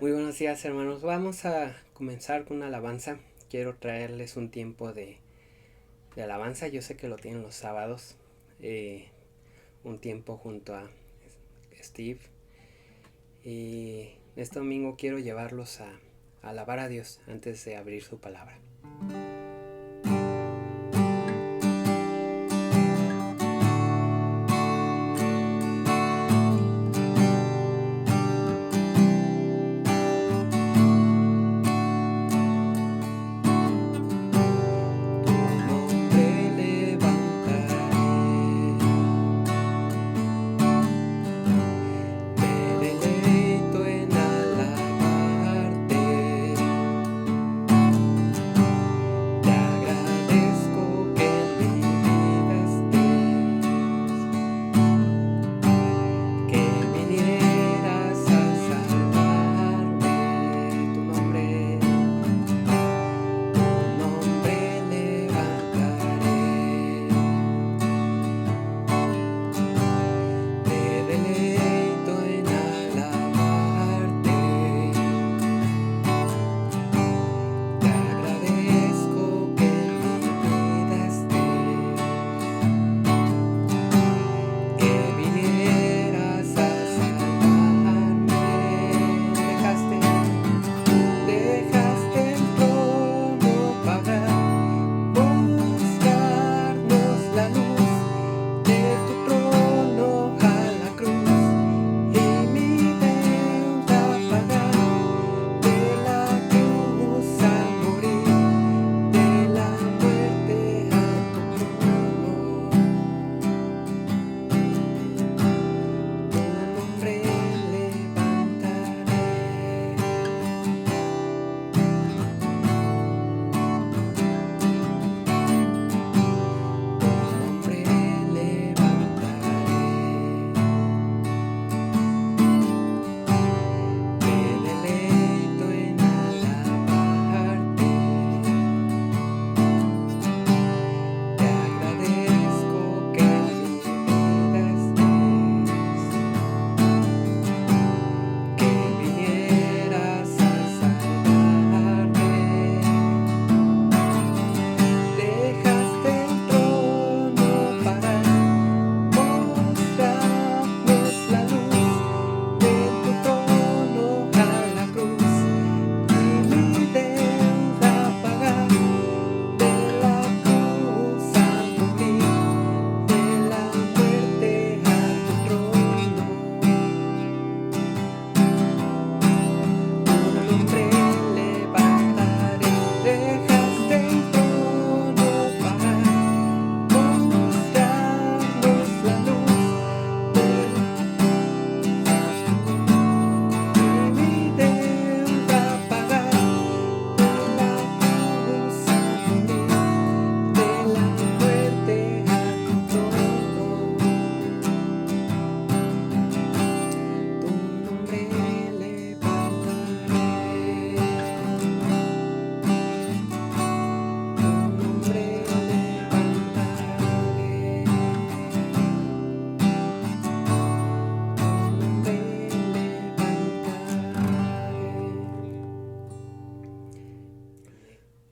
Muy buenos días, hermanos. Vamos a comenzar con una alabanza. Quiero traerles un tiempo de alabanza. Yo sé que lo tienen los sábados. Un tiempo junto a Steve. Y este domingo quiero llevarlos a alabar a Dios antes de abrir su palabra.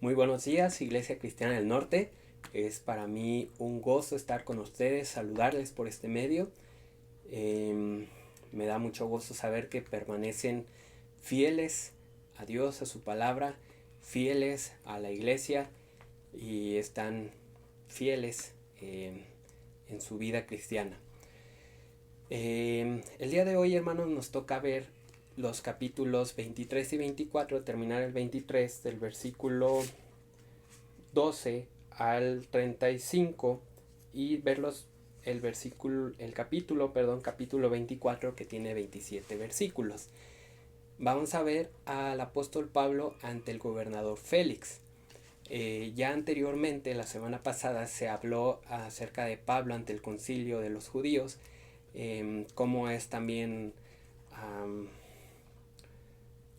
Muy buenos días, Iglesia Cristiana del Norte. Es para mí un gozo estar con ustedes, saludarles por este medio. Me da mucho gozo saber que permanecen fieles a Dios, a su palabra, fieles a la iglesia y están fieles en su vida cristiana. El día de hoy, hermanos, nos toca ver los capítulos 23 y 24, terminar el 23 del versículo 12 al 35 y verlos capítulo 24, que tiene 27 versículos. Vamos a ver al apóstol Pablo ante el gobernador Félix. Ya anteriormente, la semana pasada, se habló acerca de Pablo ante el concilio de los judíos, cómo es también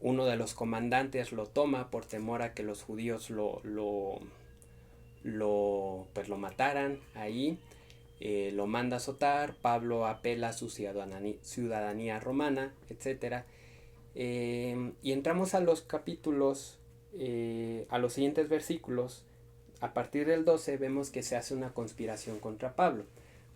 uno de los comandantes lo toma por temor a que los judíos lo mataran ahí. Lo manda a azotar. Pablo apela a su ciudadanía romana, etc. Y entramos a los capítulos, a los siguientes versículos. A partir del 12 vemos que se hace una conspiración contra Pablo.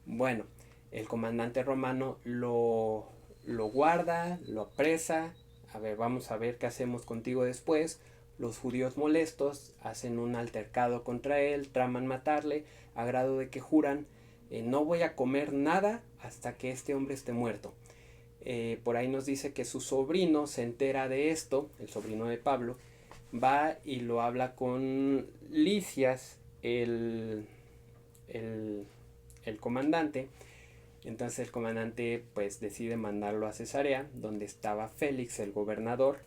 Bueno, el comandante romano lo guarda, lo apresa. A ver, vamos a ver qué hacemos contigo después. Los judíos molestos hacen un altercado contra él, traman matarle, a grado de que juran, no voy a comer nada hasta que este hombre esté muerto. Por ahí nos dice que su sobrino se entera de esto, el sobrino de Pablo, va y lo habla con Lisias, el comandante. Entonces el comandante pues decide mandarlo a Cesarea, donde estaba Félix, el gobernador.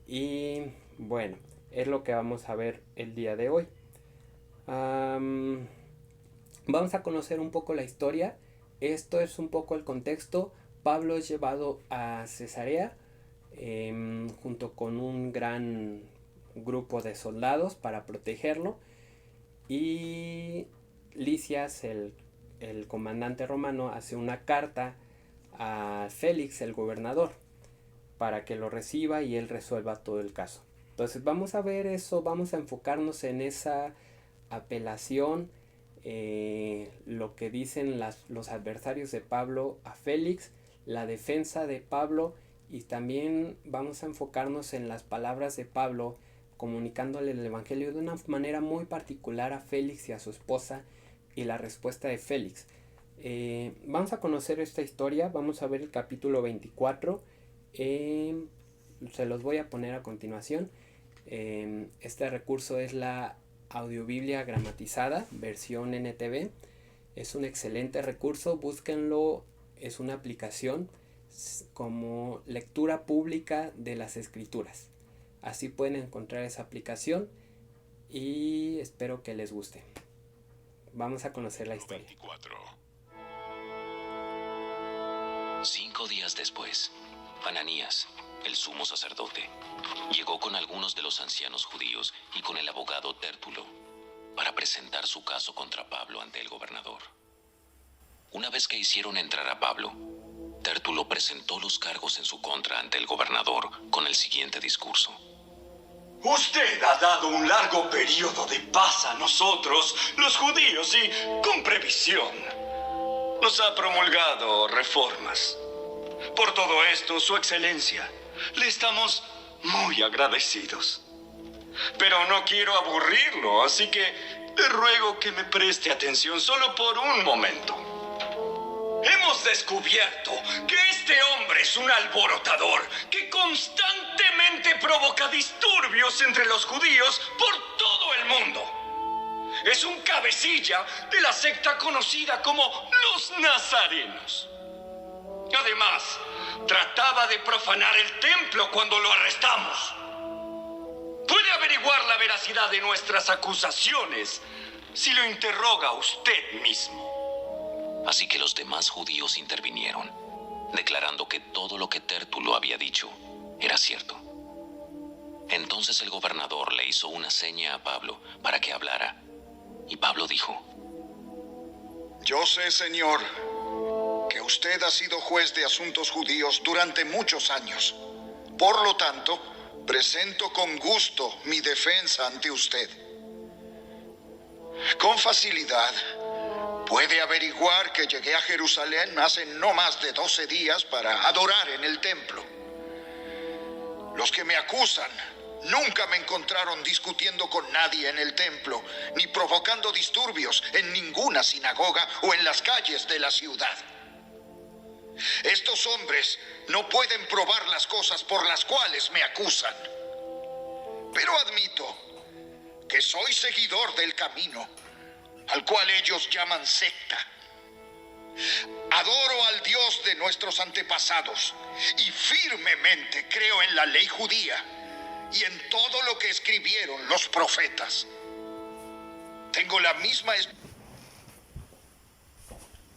Y bueno, es lo que vamos a ver el día de hoy. Vamos a conocer un poco la historia. Esto es un poco el contexto. Pablo es llevado a Cesarea junto con un gran grupo de soldados para protegerlo. Y Lisias, el comandante romano, hace una carta a Félix, el gobernador, para que lo reciba y él resuelva todo el caso. Entonces vamos a ver eso, vamos a enfocarnos en esa apelación, lo que dicen los adversarios de Pablo a Félix, la defensa de Pablo, y también vamos a enfocarnos en las palabras de Pablo comunicándole el evangelio de una manera muy particular a Félix y a su esposa, y la respuesta de Félix. Vamos a conocer esta historia, vamos a ver el capítulo 24. Se los voy a poner a continuación. Este recurso es la Audiobiblia Gramatizada, versión NTV. Es un excelente recurso, búsquenlo, es una aplicación como lectura pública de las escrituras. Así pueden encontrar esa aplicación y espero que les guste. Vamos a conocer la historia. 24. 5 días después, Ananías, el sumo sacerdote, llegó con algunos de los ancianos judíos y con el abogado Tértulo para presentar su caso contra Pablo ante el gobernador. Una vez que hicieron entrar a Pablo, Tértulo presentó los cargos en su contra ante el gobernador con el siguiente discurso. Usted ha dado un largo periodo de paz a nosotros, los judíos, y con previsión nos ha promulgado reformas. Por todo esto, Su Excelencia, le estamos muy agradecidos. Pero no quiero aburrirlo, así que le ruego que me preste atención solo por un momento. Hemos descubierto que este hombre es un alborotador que constantemente provoca disturbios entre los judíos por todo el mundo. Es un cabecilla de la secta conocida como los Nazarenos. Además, trataba de profanar el templo cuando lo arrestamos. Puede averiguar la veracidad de nuestras acusaciones si lo interroga usted mismo. Así que los demás judíos intervinieron, declarando que todo lo que Tértulo había dicho era cierto. Entonces el gobernador le hizo una seña a Pablo para que hablara, y Pablo dijo: Yo sé, señor, que usted ha sido juez de asuntos judíos durante muchos años. Por lo tanto, presento con gusto mi defensa ante usted. Con facilidad, puede averiguar que llegué a Jerusalén hace no más de 12 días para adorar en el templo. Los que me acusan nunca me encontraron discutiendo con nadie en el templo, ni provocando disturbios en ninguna sinagoga o en las calles de la ciudad. Estos hombres no pueden probar las cosas por las cuales me acusan. Pero admito que soy seguidor del camino, al cual ellos llaman secta. Adoro al Dios de nuestros antepasados y firmemente creo en la ley judía y en todo lo que escribieron los profetas. Tengo la misma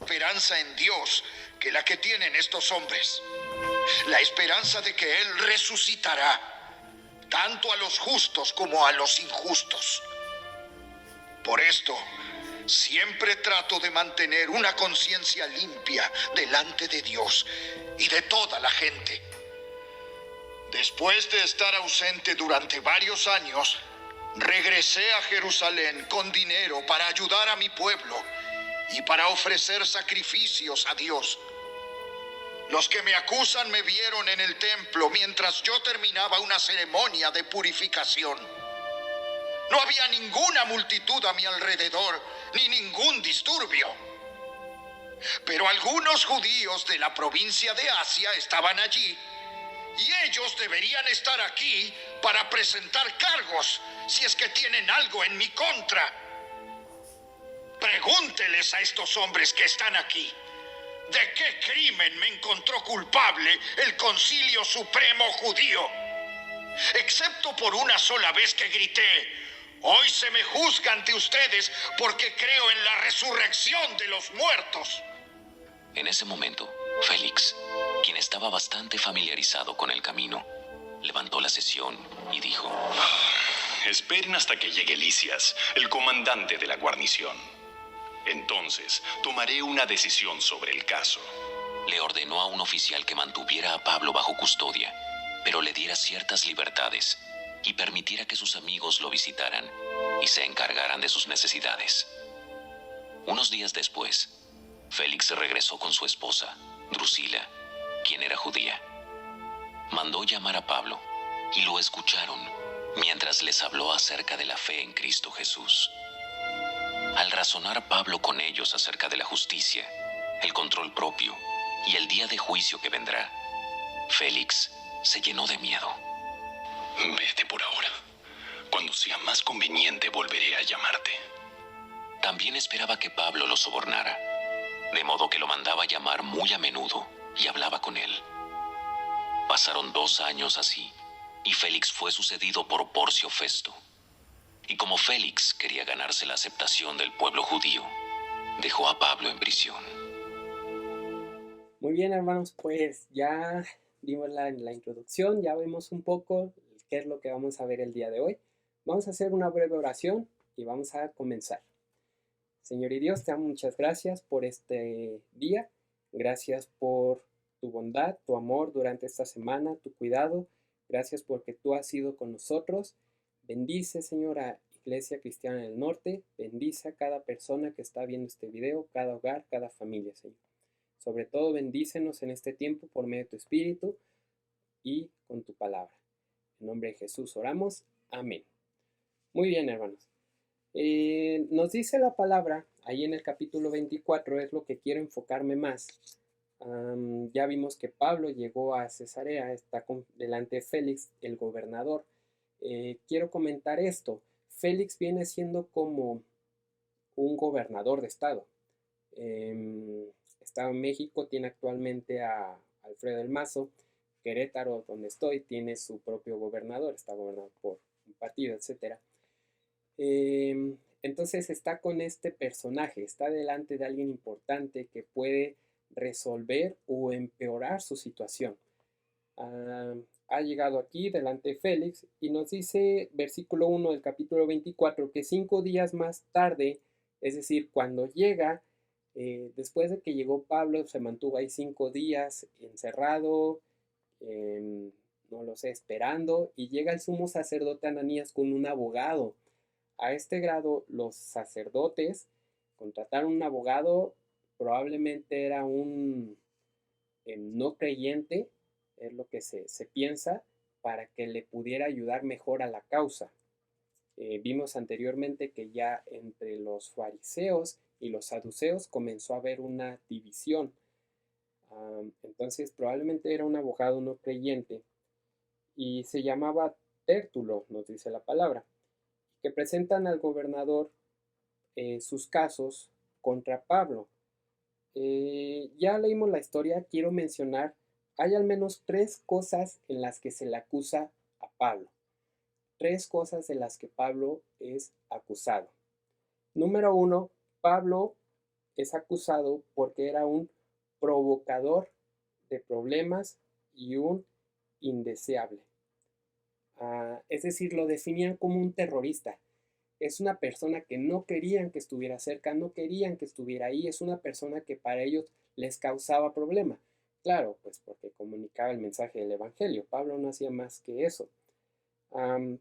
esperanza en Dios que la que tienen estos hombres. La esperanza de que Él resucitará tanto a los justos como a los injustos. Por esto, siempre trato de mantener una conciencia limpia delante de Dios y de toda la gente. Después de estar ausente durante varios años, regresé a Jerusalén con dinero para ayudar a mi pueblo y para ofrecer sacrificios a Dios. Los que me acusan me vieron en el templo mientras yo terminaba una ceremonia de purificación. No había ninguna multitud a mi alrededor, ni ningún disturbio. Pero algunos judíos de la provincia de Asia estaban allí, y ellos deberían estar aquí para presentar cargos si es que tienen algo en mi contra. Pregúnteles a estos hombres que están aquí, ¿de qué crimen me encontró culpable el Concilio Supremo Judío? Excepto por una sola vez que grité: hoy se me juzga ante ustedes porque creo en la resurrección de los muertos. En ese momento, Félix, quien estaba bastante familiarizado con el camino, levantó la sesión y dijo: Esperen hasta que llegue Lisias, el comandante de la guarnición. Entonces, tomaré una decisión sobre el caso. Le ordenó a un oficial que mantuviera a Pablo bajo custodia, pero le diera ciertas libertades y permitiera que sus amigos lo visitaran y se encargaran de sus necesidades. Unos días después, Félix regresó con su esposa, Drusila, quien era judía. Mandó llamar a Pablo y lo escucharon mientras les habló acerca de la fe en Cristo Jesús. Al razonar Pablo con ellos acerca de la justicia, el control propio y el día de juicio que vendrá, Félix se llenó de miedo. Vete por ahora. Cuando sea más conveniente volveré a llamarte. También esperaba que Pablo lo sobornara, de modo que lo mandaba llamar muy a menudo y hablaba con él. Pasaron 2 años así, y Félix fue sucedido por Porcio Festo. Y como Félix quería ganarse la aceptación del pueblo judío, dejó a Pablo en prisión. Muy bien, hermanos, pues ya dimos la introducción, ya vemos un poco qué es lo que vamos a ver el día de hoy. Vamos a hacer una breve oración y vamos a comenzar. Señor y Dios, te damos muchas gracias por este día. Gracias por tu bondad, tu amor durante esta semana, tu cuidado. Gracias porque tú has sido con nosotros. Bendice, Señor, a Iglesia Cristiana del Norte. Bendice a cada persona que está viendo este video, cada hogar, cada familia, Señor. Sobre todo, bendícenos en este tiempo por medio de tu Espíritu y con tu palabra. En nombre de Jesús oramos. Amén. Muy bien, hermanos. Nos dice la palabra, ahí en el capítulo 24, es lo que quiero enfocarme más. Ya vimos que Pablo llegó a Cesarea, está delante de Félix, el gobernador. Quiero comentar esto. Félix viene siendo como un gobernador de estado. Está en México, tiene actualmente a Alfredo del Mazo. Querétaro, donde estoy, tiene su propio gobernador, está gobernado por un partido, etc. Entonces está con este personaje, está delante de alguien importante que puede resolver o empeorar su situación. Ha llegado aquí delante de Félix y nos dice, versículo 1 del capítulo 24, que 5 días más tarde, es decir, cuando llega, después de que llegó Pablo, se mantuvo ahí 5 días encerrado, no lo sé, esperando, y llega el sumo sacerdote Ananías con un abogado. A este grado, los sacerdotes contrataron un abogado, probablemente era un no creyente, es lo que se piensa, para que le pudiera ayudar mejor a la causa. Vimos anteriormente que ya entre los fariseos y los saduceos comenzó a haber una división. Entonces probablemente era un abogado no creyente y se llamaba Tértulo, nos dice la palabra, que presentan al gobernador sus casos contra Pablo. Ya leímos la historia, quiero mencionar, hay al menos 3 cosas en las que se le acusa a Pablo. 3 cosas de las que Pablo es acusado. Número 1, Pablo es acusado porque era un provocador de problemas y un indeseable. Es decir, lo definían como un terrorista. Es una persona que no querían que estuviera cerca, no querían que estuviera ahí. Es una persona que para ellos les causaba problema. Claro, pues porque comunicaba el mensaje del Evangelio. Pablo no hacía más que eso.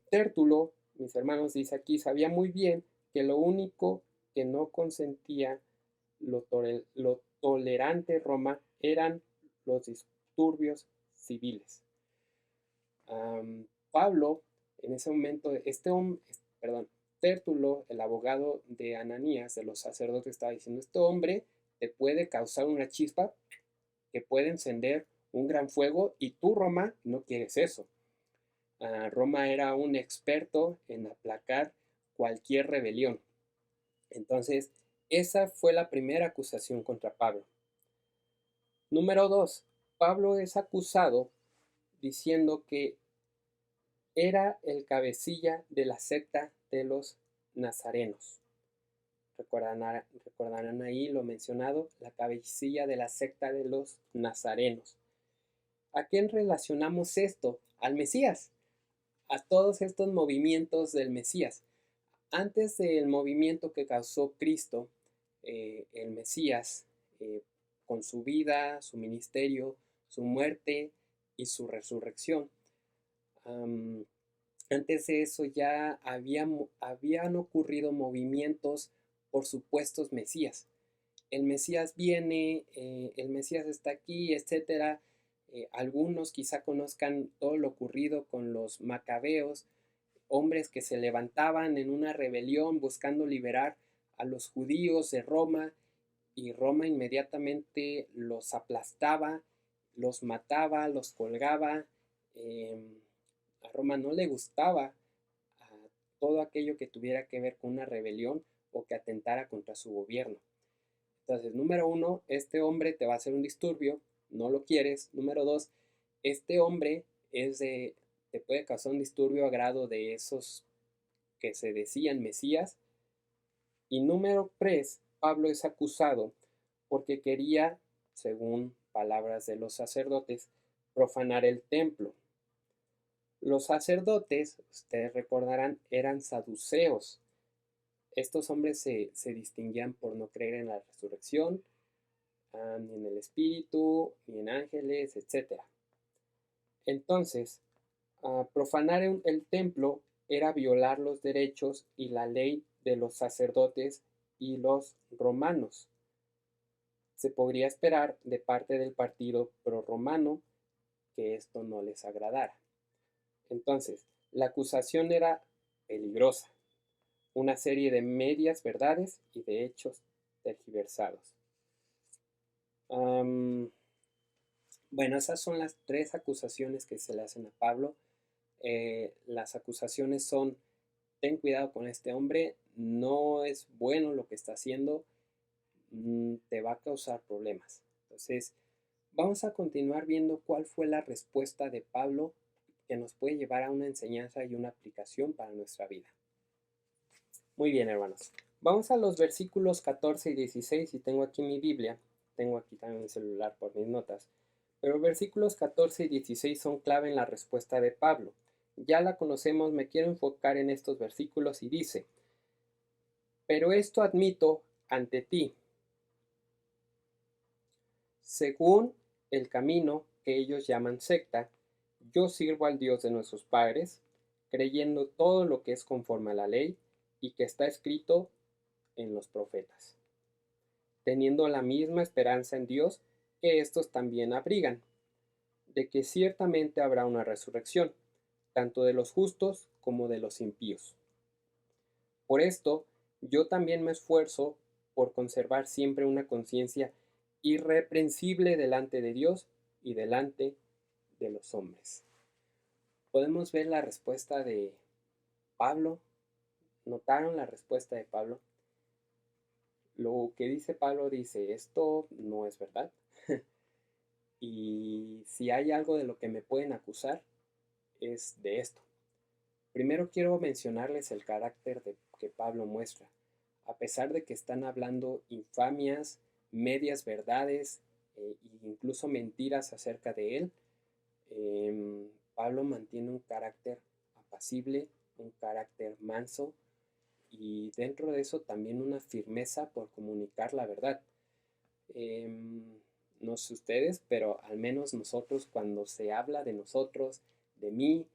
Tértulo, mis hermanos, dice aquí, sabía muy bien que lo único que no consentía lo tolerante Roma eran los disturbios civiles. Pablo, en ese momento, perdón, Tértulo, el abogado de Ananías, de los sacerdotes, estaba diciendo, este hombre te puede causar una chispa que puede encender un gran fuego y tú, Roma, no quieres eso. Roma era un experto en aplacar cualquier rebelión. Entonces, esa fue la primera acusación contra Pablo. Número 2. Pablo es acusado diciendo que era el cabecilla de la secta de los nazarenos. Recordarán ahí lo mencionado, la cabecilla de la secta de los nazarenos. ¿A quién relacionamos esto? Al Mesías, a todos estos movimientos del Mesías. Antes del movimiento que causó Cristo, el Mesías, con su vida, su ministerio, su muerte y su resurrección, antes de eso ya habían ocurrido movimientos por supuestos Mesías. El Mesías viene, el Mesías está aquí, etc. Algunos quizá conozcan todo lo ocurrido con los macabeos, hombres que se levantaban en una rebelión buscando liberar a los judíos de Roma, y Roma inmediatamente los aplastaba, los mataba, los colgaba. A Roma no le gustaba todo aquello que tuviera que ver con una rebelión o que atentara contra su gobierno. Entonces, número 1, este hombre te va a hacer un disturbio, no lo quieres. Número 2, este hombre te puede causar un disturbio a grado de esos que se decían Mesías. Y número 3, Pablo es acusado porque quería, según palabras de los sacerdotes, profanar el templo. Los sacerdotes, ustedes recordarán, eran saduceos. Estos hombres se distinguían por no creer en la resurrección, ni en el espíritu, ni en ángeles, etc. Entonces, profanar el templo era violar los derechos y la ley de los sacerdotes y los romanos. Se podría esperar de parte del partido prorromano que esto no les agradara. Entonces, la acusación era peligrosa, una serie de medias verdades y de hechos tergiversados. Bueno, esas son las 3 acusaciones que se le hacen a Pablo. Las acusaciones son: ten cuidado con este hombre, no es bueno lo que está haciendo, te va a causar problemas. Entonces, vamos a continuar viendo cuál fue la respuesta de Pablo que nos puede llevar a una enseñanza y una aplicación para nuestra vida. Muy bien, hermanos. Vamos a los versículos 14 y 16, y tengo aquí mi Biblia, tengo aquí también mi celular por mis notas, pero versículos 14 y 16 son clave en la respuesta de Pablo. Ya la conocemos, me quiero enfocar en estos versículos y dice: pero esto admito ante ti, según el camino que ellos llaman secta, yo sirvo al Dios de nuestros padres, creyendo todo lo que es conforme a la ley y que está escrito en los profetas, teniendo la misma esperanza en Dios que estos también abrigan, de que ciertamente habrá una resurrección, tanto de los justos como de los impíos. Por esto, yo también me esfuerzo por conservar siempre una conciencia irreprensible delante de Dios y delante de los hombres. Podemos ver la respuesta de Pablo. ¿Notaron la respuesta de Pablo? Lo que dice Pablo dice: esto no es verdad. Y si hay algo de lo que me pueden acusar, es de esto. Primero quiero mencionarles el carácter que Pablo muestra. A pesar de que están hablando infamias, medias verdades e incluso mentiras acerca de él, Pablo mantiene un carácter apacible, un carácter manso, y dentro de eso también una firmeza por comunicar la verdad. no sé ustedes, pero al menos nosotros cuando se habla de nosotros, de mí,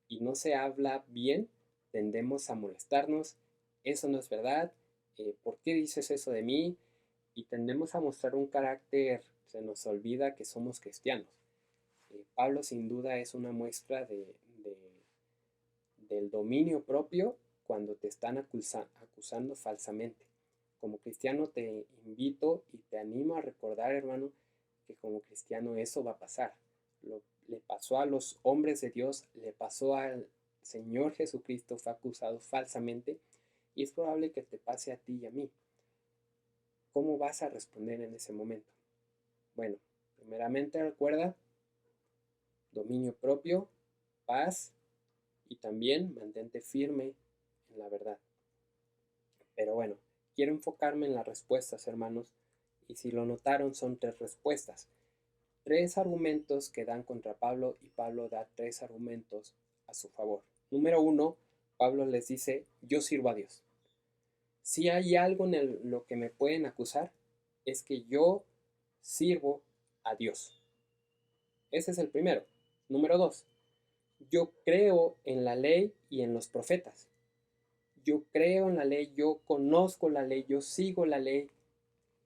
y no se habla bien, tendemos a molestarnos. Eso no es verdad. ¿Por qué dices eso de mí? Y tendemos a mostrar un carácter, se nos olvida que somos cristianos. Pablo sin duda es una muestra del dominio propio cuando te están acusando falsamente. Como cristiano te invito y te animo a recordar, hermano, que como cristiano eso va a pasar. Le pasó a los hombres de Dios, le pasó al Señor Jesucristo, fue acusado falsamente y es probable que te pase a ti y a mí. ¿Cómo vas a responder en ese momento? Bueno, primeramente recuerda dominio propio, paz y también mantente firme en la verdad. Pero bueno, quiero enfocarme en las respuestas, hermanos, y si lo notaron son 3 respuestas. 3 argumentos que dan contra Pablo y Pablo da 3 argumentos a su favor. Número 1, Pablo les dice, yo sirvo a Dios. Si hay algo en lo que me pueden acusar, es que yo sirvo a Dios. Ese es el primero. Número 2, yo creo en la ley y en los profetas. Yo creo en la ley, yo conozco la ley, yo sigo la ley.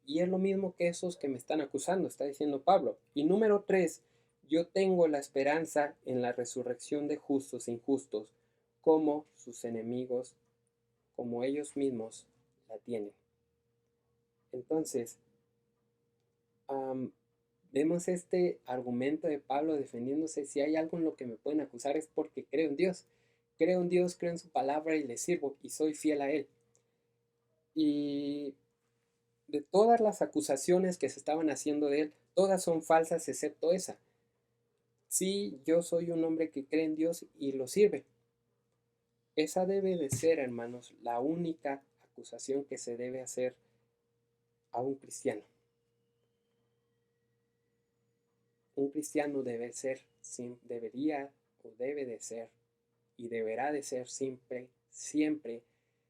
Y es lo mismo que esos que me están acusando, está diciendo Pablo. Y número 3, yo tengo la esperanza en la resurrección de justos e injustos, como sus enemigos, como ellos mismos la tienen. Entonces, vemos este argumento de Pablo defendiéndose, si hay algo en lo que me pueden acusar es porque creo en Dios. Creo en Dios, creo en su palabra y le sirvo y soy fiel a Él. Y de todas las acusaciones que se estaban haciendo de él, todas son falsas excepto esa. Sí, yo soy un hombre que cree en Dios y lo sirve. Esa debe de ser, hermanos, la única acusación que se debe hacer a un cristiano. Un cristiano debe ser, debería o debe de ser y deberá de ser siempre,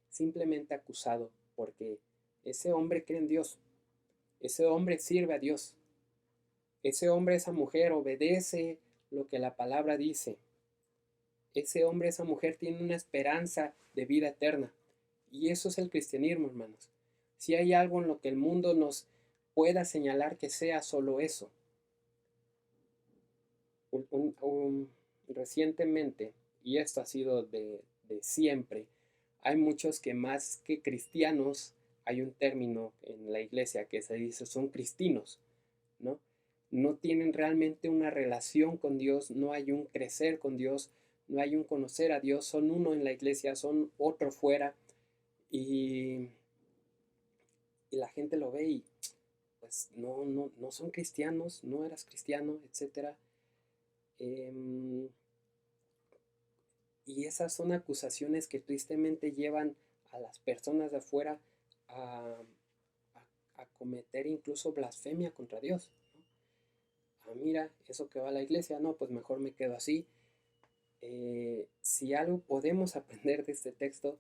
simplemente acusado porque ese hombre cree en Dios, ese hombre sirve a Dios, ese hombre, esa mujer obedece lo que la palabra dice. Ese hombre, esa mujer tiene una esperanza de vida eterna. Y eso es el cristianismo, hermanos. Si hay algo en lo que el mundo nos pueda señalar que sea solo eso. Recientemente, y esto ha sido de siempre, hay muchos que más que cristianos, hay un término en la iglesia que se dice son cristinos, ¿no? No tienen realmente una relación con Dios, no hay un crecer con Dios, no hay un conocer a Dios, son uno en la iglesia, son otro fuera, y la gente lo ve y pues no son cristianos, no eras cristiano, etc. Y esas son acusaciones que tristemente llevan a las personas de afuera a cometer incluso blasfemia contra Dios. Mira, eso que va a la iglesia, no, pues mejor me quedo así. Si algo podemos aprender de este texto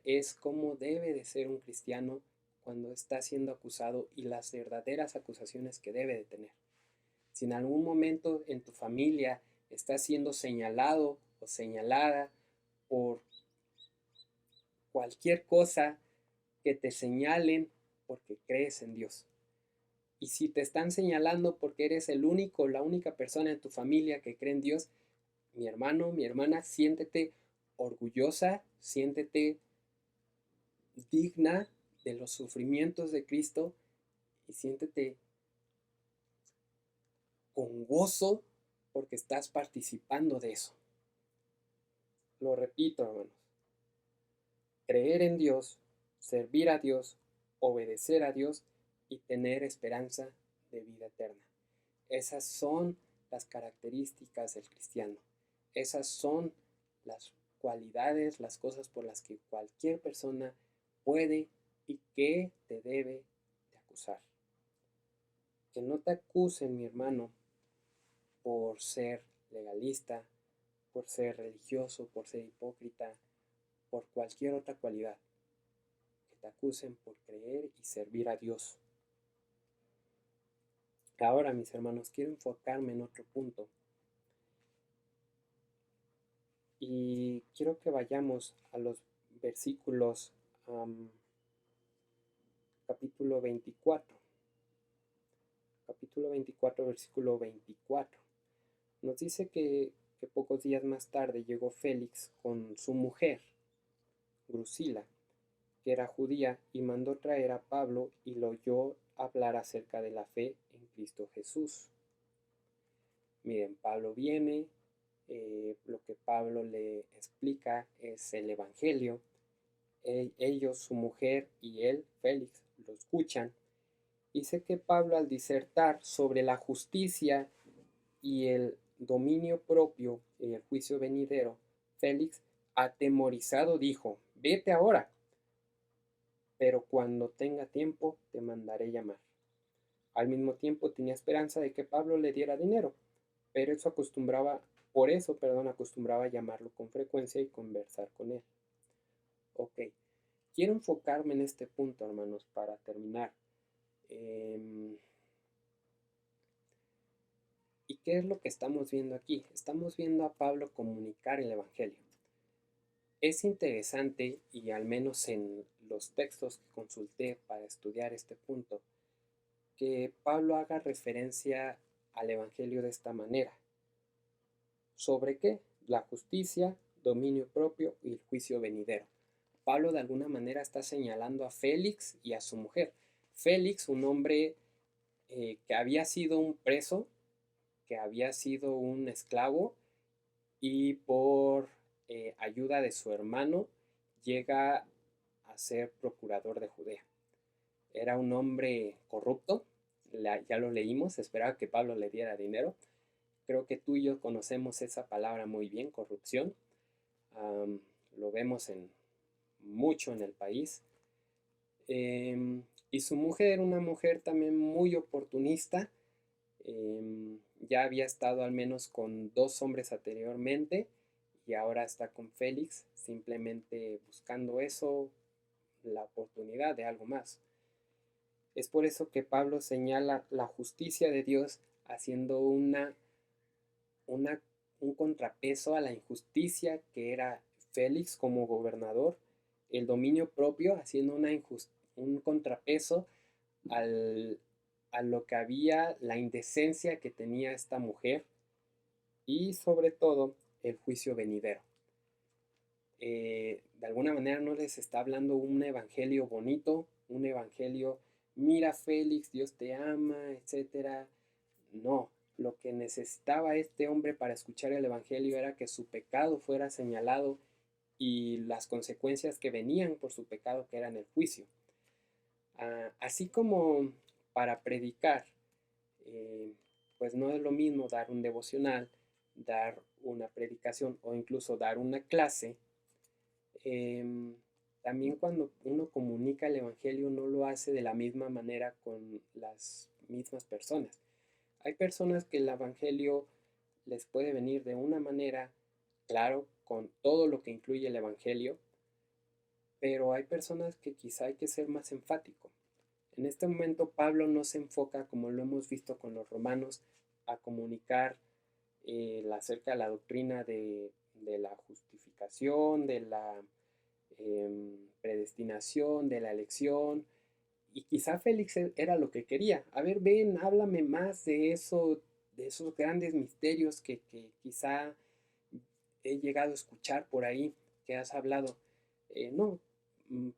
es cómo debe de ser un cristiano cuando está siendo acusado y las verdaderas acusaciones que debe de tener. Si en algún momento en tu familia estás siendo señalado o señalada por cualquier cosa, que te señalen porque crees en Dios. Y si te están señalando porque eres el único, la única persona en tu familia que cree en Dios, mi hermano, mi hermana, siéntete orgullosa, siéntete digna de los sufrimientos de Cristo y siéntete con gozo porque estás participando de eso. Lo repito, hermanos. Creer en Dios, servir a Dios, obedecer a Dios y tener esperanza de vida eterna. Esas son las características del cristiano. Esas son las cualidades, las cosas por las que cualquier persona puede y que te debe de acusar. Que no te acusen, mi hermano, por ser legalista, por ser religioso, por ser hipócrita, por cualquier otra cualidad. Que te acusen por creer y servir a Dios. Ahora, mis hermanos, quiero enfocarme en otro punto y quiero que vayamos a los versículos capítulo 24. Capítulo 24, versículo 24. Nos dice que pocos días más tarde llegó Félix con su mujer, Drusila, que era judía, y mandó traer a Pablo y lo oyó hablar acerca de la fe en Cristo Jesús. Miren, Pablo viene, lo que Pablo le explica es el Evangelio. Ellos, su mujer y él, Félix, lo escuchan. Dice que Pablo, al disertar sobre la justicia y el dominio propio y el juicio venidero, Félix, atemorizado, dijo: vete ahora, pero cuando tenga tiempo te mandaré llamar. Al mismo tiempo tenía esperanza de que Pablo le diera dinero, pero por eso acostumbraba llamarlo con frecuencia y conversar con él. Ok, quiero enfocarme en este punto, hermanos, para terminar. ¿Y qué es lo que estamos viendo aquí? Estamos viendo a Pablo comunicar el Evangelio. Es interesante, y al menos en los textos que consulté para estudiar este punto, que Pablo haga referencia al Evangelio de esta manera. ¿Sobre qué? La justicia, dominio propio y el juicio venidero. Pablo de alguna manera está señalando a Félix y a su mujer. Félix, un hombre que había sido un preso, que había sido un esclavo, y por ayuda de su hermano llega a ser procurador de Judea. Era un hombre corrupto, ya lo leímos, esperaba que Pablo le diera dinero. Creo que tú y yo conocemos esa palabra muy bien, corrupción. Lo vemos mucho en el país. Y su mujer, una mujer también muy oportunista. Ya había estado al menos con 2 hombres anteriormente y ahora está con Félix, simplemente buscando eso, la oportunidad de algo más. Es por eso que Pablo señala la justicia de Dios haciendo un contrapeso a la injusticia que era Félix como gobernador, el dominio propio haciendo un contrapeso a lo que había, la indecencia que tenía esta mujer y sobre todo el juicio venidero. De alguna manera no les está hablando un evangelio bonito, un evangelio, mira Félix, Dios te ama, etc. No, lo que necesitaba este hombre para escuchar el evangelio era que su pecado fuera señalado y las consecuencias que venían por su pecado, que eran el juicio. Así como para predicar, pues no es lo mismo dar un devocional, dar una predicación o incluso dar una clase. También cuando uno comunica el evangelio no lo hace de la misma manera con las mismas personas. Hay personas que el evangelio les puede venir de una manera, claro, con todo lo que incluye el evangelio, pero hay personas que quizá hay que ser más enfático. En este momento Pablo no se enfoca, como lo hemos visto con los romanos, a comunicar acerca de la doctrina de la justificación, de la predestinación, de la elección. Y quizá Félix era lo que quería. A ver, ven, háblame más de eso, de esos grandes misterios que quizá he llegado a escuchar por ahí, que has hablado. No,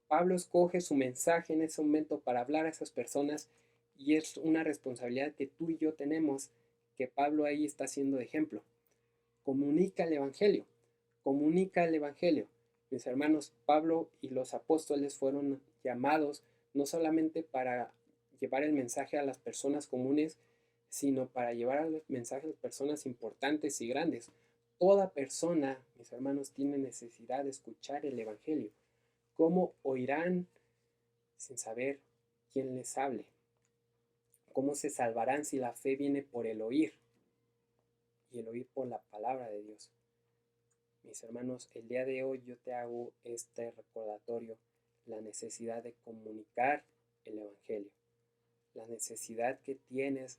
Pablo escoge su mensaje en ese momento para hablar a esas personas y es una responsabilidad que tú y yo tenemos, que Pablo ahí está haciendo de ejemplo. Comunica el Evangelio, comunica el Evangelio. Mis hermanos, Pablo y los apóstoles fueron llamados no solamente para llevar el mensaje a las personas comunes, sino para llevar el mensaje a las personas importantes y grandes. Toda persona, mis hermanos, tiene necesidad de escuchar el Evangelio. ¿Cómo oirán sin saber quién les hable? ¿Cómo se salvarán si la fe viene por el oír? Y el oír por la palabra de Dios. Mis hermanos, el día de hoy yo te hago este recordatorio, la necesidad de comunicar el Evangelio, la necesidad que tienes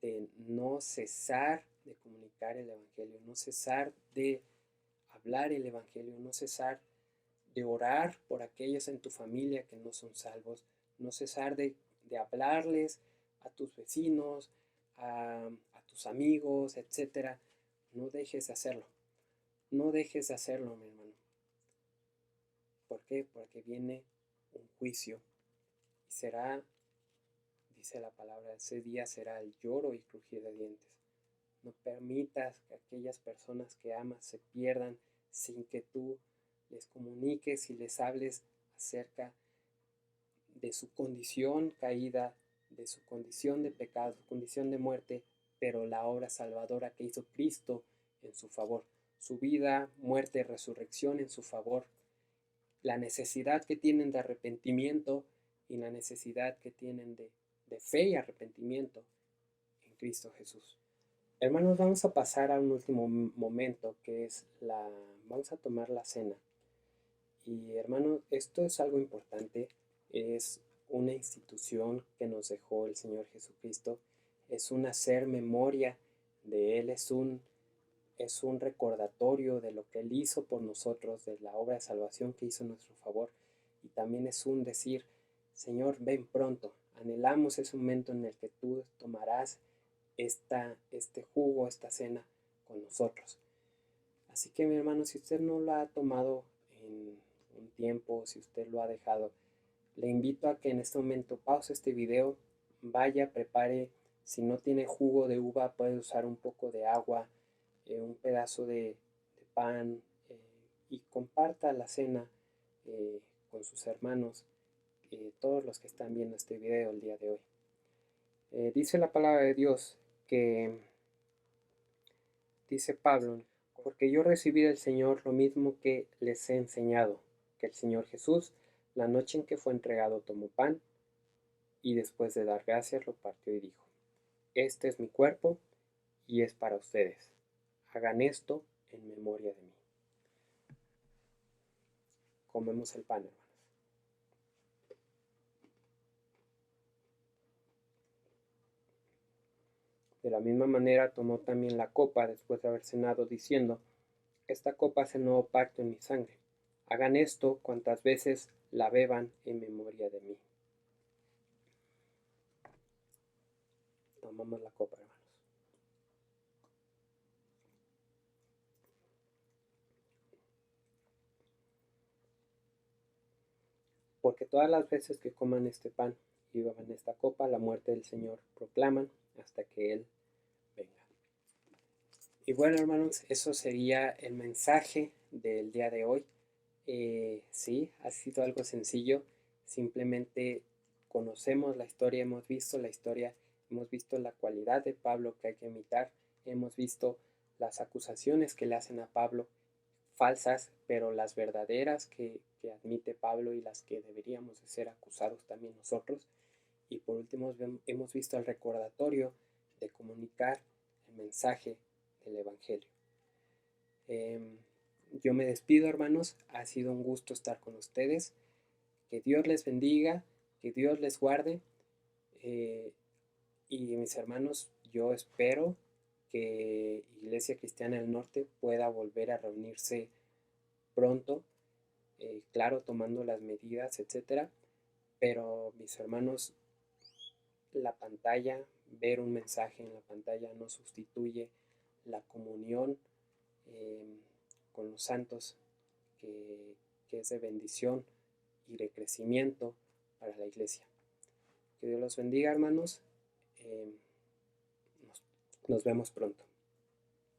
de no cesar de comunicar el Evangelio, no cesar de hablar el Evangelio, no cesar de orar por aquellos en tu familia que no son salvos, no cesar de hablarles a tus vecinos, a tus amigos, etc. No dejes de hacerlo. No dejes de hacerlo, mi hermano. ¿Por qué? Porque viene un juicio y será, dice la palabra, ese día será el lloro y crujir de dientes. No permitas que aquellas personas que amas se pierdan sin que tú les comuniques y les hables acerca de su condición caída, de su condición de pecado, su condición de muerte, pero la obra salvadora que hizo Cristo en su favor. Su vida, muerte, resurrección en su favor. La necesidad que tienen de arrepentimiento y la necesidad que tienen de fe y arrepentimiento en Cristo Jesús. Hermanos, vamos a pasar a un último momento que es vamos a tomar la cena. Y hermanos, esto es algo importante, es una institución que nos dejó el Señor Jesucristo, es un hacer memoria de Él, es un recordatorio de lo que Él hizo por nosotros, de la obra de salvación que hizo en nuestro favor, y también es un decir, Señor, ven pronto, anhelamos ese momento en el que tú tomarás este jugo, esta cena con nosotros. Así que mi hermano, si usted no lo ha tomado en un tiempo, si usted lo ha dejado, le invito a que en este momento pause este video, vaya, prepare, si no tiene jugo de uva puede usar un poco de agua, un pedazo de pan y comparta la cena con sus hermanos, todos los que están viendo este video el día de hoy. Dice la palabra de Dios que, dice Pablo, porque yo recibí del Señor lo mismo que les he enseñado, que el Señor Jesús, la noche en que fue entregado, tomó pan y después de dar gracias lo partió y dijo, este es mi cuerpo y es para ustedes. Hagan esto en memoria de mí. Comemos el pan, hermanos. De la misma manera tomó también la copa después de haber cenado, diciendo, esta copa es el nuevo pacto en mi sangre. Hagan esto cuantas veces la beban en memoria de mí. Tomamos la copa, hermanos. Porque todas las veces que coman este pan y beban esta copa, la muerte del Señor proclaman hasta que Él venga. Y bueno, hermanos, eso sería el mensaje del día de hoy. Sí, ha sido algo sencillo. Simplemente conocemos la historia, hemos visto la historia, hemos visto la cualidad de Pablo que hay que imitar, hemos visto las acusaciones que le hacen a Pablo, falsas, pero las verdaderas que admite Pablo y las que deberíamos de ser acusados también nosotros. Y por último hemos visto el recordatorio de comunicar el mensaje del Evangelio. Yo me despido, hermanos, ha sido un gusto estar con ustedes, que Dios les bendiga, que Dios les guarde, y mis hermanos, yo espero que Iglesia Cristiana del Norte pueda volver a reunirse pronto, claro, tomando las medidas, etcétera, pero mis hermanos, la pantalla, ver un mensaje en la pantalla no sustituye la comunión con los santos, que es de bendición y de crecimiento para la iglesia. Que Dios los bendiga, hermanos. Nos vemos pronto.